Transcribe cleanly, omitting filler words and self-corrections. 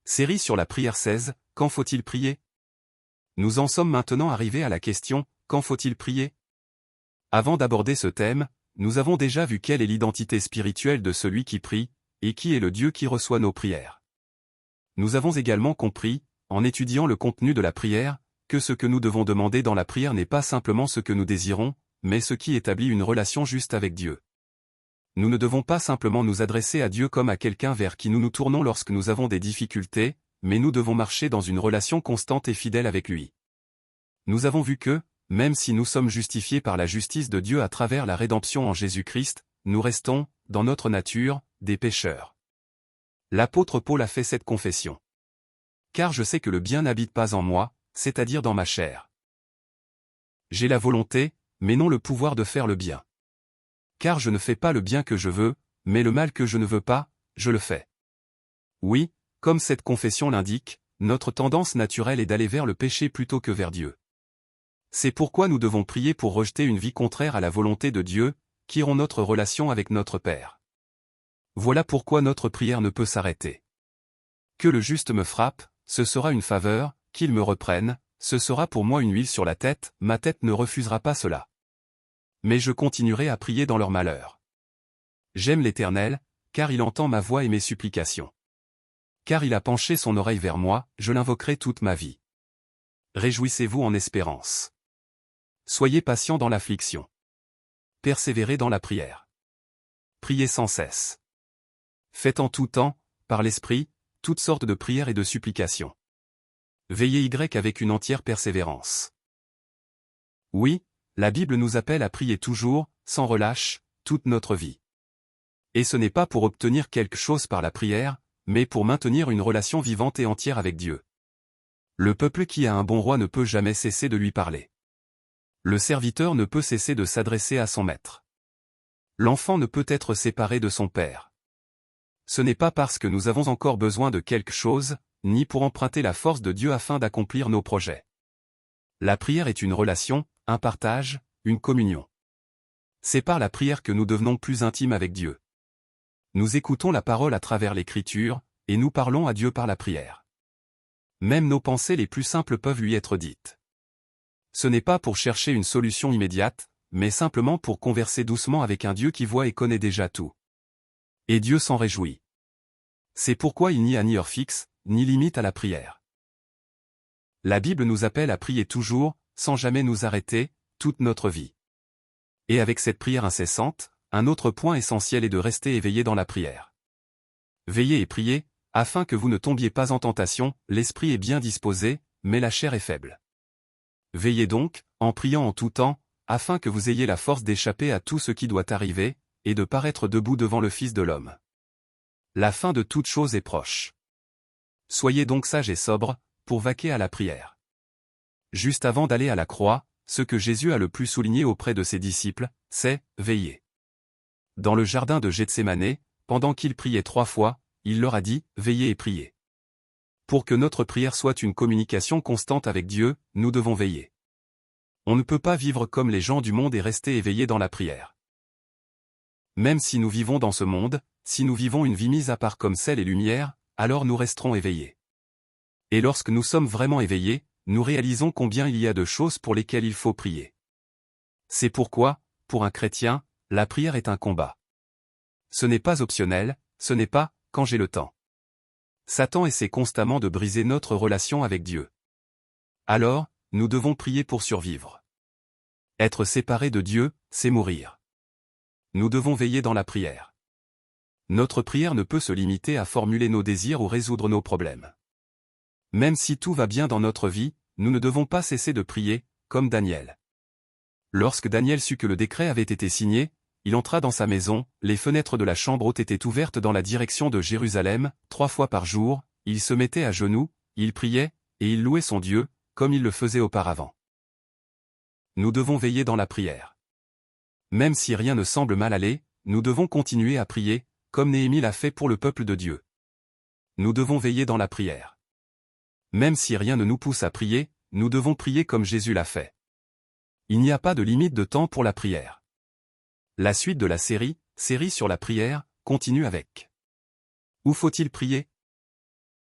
Série sur la prière 16, quand faut-il prier? Nous en sommes maintenant arrivés à la question, quand faut-il prier? Avant d'aborder ce thème, nous avons déjà vu quelle est l'identité spirituelle de celui qui prie, et qui est le Dieu qui reçoit nos prières. Nous avons également compris, en étudiant le contenu de la prière, que ce que nous devons demander dans la prière n'est pas simplement ce que nous désirons, mais ce qui établit une relation juste avec Dieu. Nous ne devons pas simplement nous adresser à Dieu comme à quelqu'un vers qui nous nous tournons lorsque nous avons des difficultés, mais nous devons marcher dans une relation constante et fidèle avec lui. Nous avons vu que, même si nous sommes justifiés par la justice de Dieu à travers la rédemption en Jésus-Christ, nous restons, dans notre nature, des pécheurs. L'apôtre Paul a fait cette confession. Car je sais que le bien n'habite pas en moi, c'est-à-dire dans ma chair. J'ai la volonté, mais non le pouvoir de faire le bien. Car je ne fais pas le bien que je veux, mais le mal que je ne veux pas, je le fais. Oui, comme cette confession l'indique, notre tendance naturelle est d'aller vers le péché plutôt que vers Dieu. C'est pourquoi nous devons prier pour rejeter une vie contraire à la volonté de Dieu, qui rompt notre relation avec notre Père. Voilà pourquoi notre prière ne peut s'arrêter. Que le juste me frappe, ce sera une faveur, qu'il me reprenne, ce sera pour moi une huile sur la tête, ma tête ne refusera pas cela. Mais je continuerai à prier dans leur malheur. J'aime l'Éternel, car il entend ma voix et mes supplications. Car il a penché son oreille vers moi, je l'invoquerai toute ma vie. Réjouissez-vous en espérance. Soyez patients dans l'affliction. Persévérez dans la prière. Priez sans cesse. Faites en tout temps, par l'Esprit, toutes sortes de prières et de supplications. Veillez avec une entière persévérance. Oui, la Bible nous appelle à prier toujours, sans relâche, toute notre vie. Et ce n'est pas pour obtenir quelque chose par la prière, mais pour maintenir une relation vivante et entière avec Dieu. Le peuple qui a un bon roi ne peut jamais cesser de lui parler. Le serviteur ne peut cesser de s'adresser à son maître. L'enfant ne peut être séparé de son père. Ce n'est pas parce que nous avons encore besoin de quelque chose, ni pour emprunter la force de Dieu afin d'accomplir nos projets. La prière est une relation, un partage, une communion. C'est par la prière que nous devenons plus intimes avec Dieu. Nous écoutons la parole à travers l'Écriture, et nous parlons à Dieu par la prière. Même nos pensées les plus simples peuvent lui être dites. Ce n'est pas pour chercher une solution immédiate, mais simplement pour converser doucement avec un Dieu qui voit et connaît déjà tout. Et Dieu s'en réjouit. C'est pourquoi il n'y a ni heure fixe, ni limite à la prière. La Bible nous appelle à prier toujours, sans jamais nous arrêter, toute notre vie. Et avec cette prière incessante, un autre point essentiel est de rester éveillé dans la prière. Veillez et priez, afin que vous ne tombiez pas en tentation, l'esprit est bien disposé, mais la chair est faible. Veillez donc, en priant en tout temps, afin que vous ayez la force d'échapper à tout ce qui doit arriver, et de paraître debout devant le Fils de l'homme. La fin de toute chose est proche. Soyez donc sages et sobres, pour vaquer à la prière. Juste avant d'aller à la croix, ce que Jésus a le plus souligné auprès de ses disciples, c'est « veiller ». Dans le jardin de Gethsémanée, pendant qu'il priait 3 fois, il leur a dit « veillez et priez ». Pour que notre prière soit une communication constante avec Dieu, nous devons veiller. On ne peut pas vivre comme les gens du monde et rester éveillés dans la prière. Même si nous vivons dans ce monde, si nous vivons une vie mise à part comme sel et lumière, alors nous resterons éveillés. Et lorsque nous sommes vraiment éveillés, nous réalisons combien il y a de choses pour lesquelles il faut prier. C'est pourquoi, pour un chrétien, la prière est un combat. Ce n'est pas optionnel, ce n'est pas « quand j'ai le temps ». Satan essaie constamment de briser notre relation avec Dieu. Alors, nous devons prier pour survivre. Être séparé de Dieu, c'est mourir. Nous devons veiller dans la prière. Notre prière ne peut se limiter à formuler nos désirs ou résoudre nos problèmes. Même si tout va bien dans notre vie, nous ne devons pas cesser de prier, comme Daniel. Lorsque Daniel sut que le décret avait été signé, il entra dans sa maison, les fenêtres de la chambre haute étaient ouvertes dans la direction de Jérusalem, 3 fois par jour, il se mettait à genoux, il priait, et il louait son Dieu, comme il le faisait auparavant. Nous devons veiller dans la prière. Même si rien ne semble mal aller, nous devons continuer à prier, comme Néhémie l'a fait pour le peuple de Dieu. Nous devons veiller dans la prière. Même si rien ne nous pousse à prier, nous devons prier comme Jésus l'a fait. Il n'y a pas de limite de temps pour la prière. La suite de la série sur la prière, continue avec. Où faut-il prier?